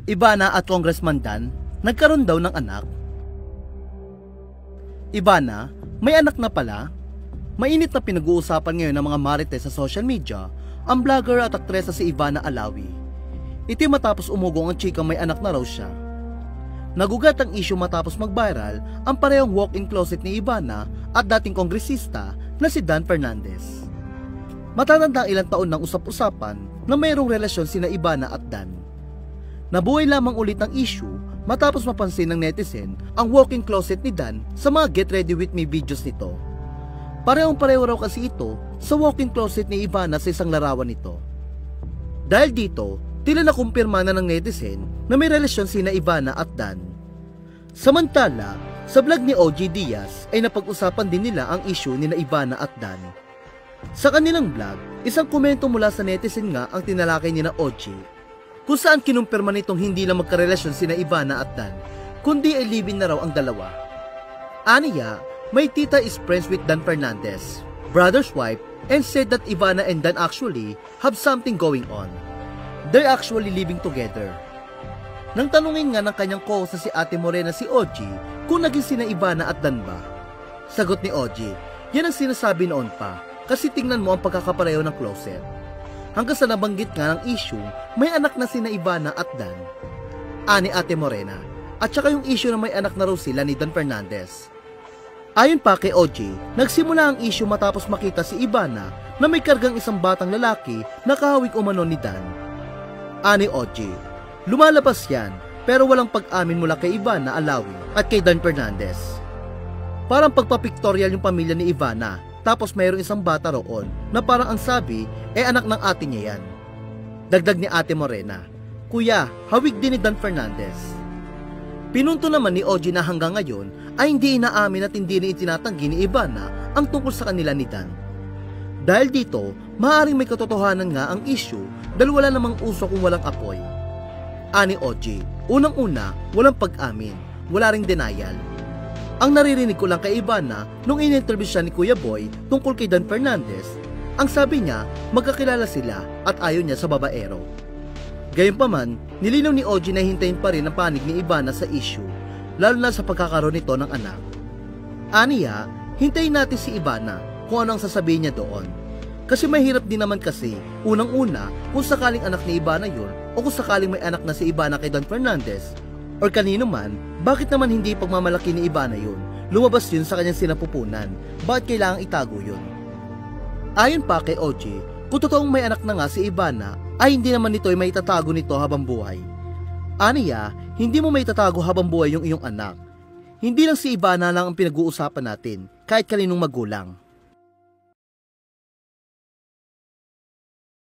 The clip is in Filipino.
Ivana at Congressman Dan nagkaroon daw ng anak. Ivana, may anak na pala? Mainit na pinag-uusapan ngayon ng mga marites sa social media ang vlogger at aktresa si Ivana Alawi. Ito matapos umugong ang chikang may anak na raw siya. Nagugat ang issue matapos mag-viral ang parehong walk-in closet ni Ivana at dating kongresista na si Dan Fernandez. Matatanda ilang taon ng usap-usapan na mayroong relasyon sina Ivana at Dan. Nabuhay lamang ulit ang issue matapos mapansin ng netizen ang walk-in closet ni Dan sa mga Get Ready With Me videos nito. Parehong-pareho raw kasi ito sa walk-in closet ni Ivana sa isang larawan nito. Dahil dito, tila nakumpirma na ng netizen na may relasyon sina Ivana at Dan. Samantala, sa vlog ni OG Diaz ay napag-usapan din nila ang issue ni Ivana at Dan. Sa kanilang vlog, isang komento mula sa netizen nga ang tinalakay ni OG, kung saan kinumpirma nitong hindi lang magkarelasyon sina Ivana at Dan, kundi ay live-in na raw ang dalawa. Aniya, my tita is friends with Dan Fernandez, brother's wife, and said that Ivana and Dan actually have something going on. They're actually living together. Nang tanungin nga ng kanyang co-host na si Ate Morena si OG kung naging sina Ivana at Dan ba, sagot ni OG, yan ang sinasabi noon pa kasi tingnan mo ang pagkakapareho ng closet. Hanggang sa nabanggit nga ng issue, may anak na sina Ivana at Dan. Ani Ate Morena, at saka yung issue na may anak na raw sila ni Dan Fernandez. Ayon pa kay OG, nagsimula ang issue matapos makita si Ivana na may kargang isang batang lalaki na kahawig umano ni Dan. Ani OG, lumalabas yan pero walang pag-amin mula kay Ivana Alawi at kay Dan Fernandez. Parang pagpapictorial yung pamilya ni Ivana, tapos mayroong isang bata roon na parang ang sabi, anak ng ate niya yan. Dagdag ni Ate Morena, Kuya, hawig din ni Dan Fernandez. Pinunto naman ni OG na hanggang ngayon ay hindi inaamin at hindi rin itinatanggi ni Ivana ang tungkol sa kanila ni Dan. Dahil dito, maaaring may katotohanan nga ang issue dahil wala namang uso kung walang apoy. Ani OG, unang-una, walang pag-amin, wala ring denial. Ang naririnig ko lang kay Ivana nung in-interview siya ni Kuya Boy tungkol kay Dan Fernandez, ang sabi niya magkakilala sila at ayaw niya sa babaero. Gayunpaman, nilinaw ni OG na hintayin pa rin ang panig ni Ivana sa issue, lalo na sa pagkakaroon nito ng anak. Aniya, hintayin natin si Ivana kung ano ang sasabihin niya doon. Kasi mahirap din naman kasi, unang-una, kung sakaling anak ni Ivana yun o kung sakaling may anak na si Ivana kay Dan Fernandez or kanino man, bakit naman hindi pagmamalaki ni Ivana yun? Lumabas yun sa kanyang sinapupunan, bakit kailangang itago yun? Ayon pa kay OG, kung totoong may anak na nga si Ivana, ay hindi naman nito ay maitatago nito habang buhay. Aniya, hindi mo maitatago habang buhay yung iyong anak. Hindi lang si Ivana lang ang pinag-uusapan natin, kahit kaninong magulang.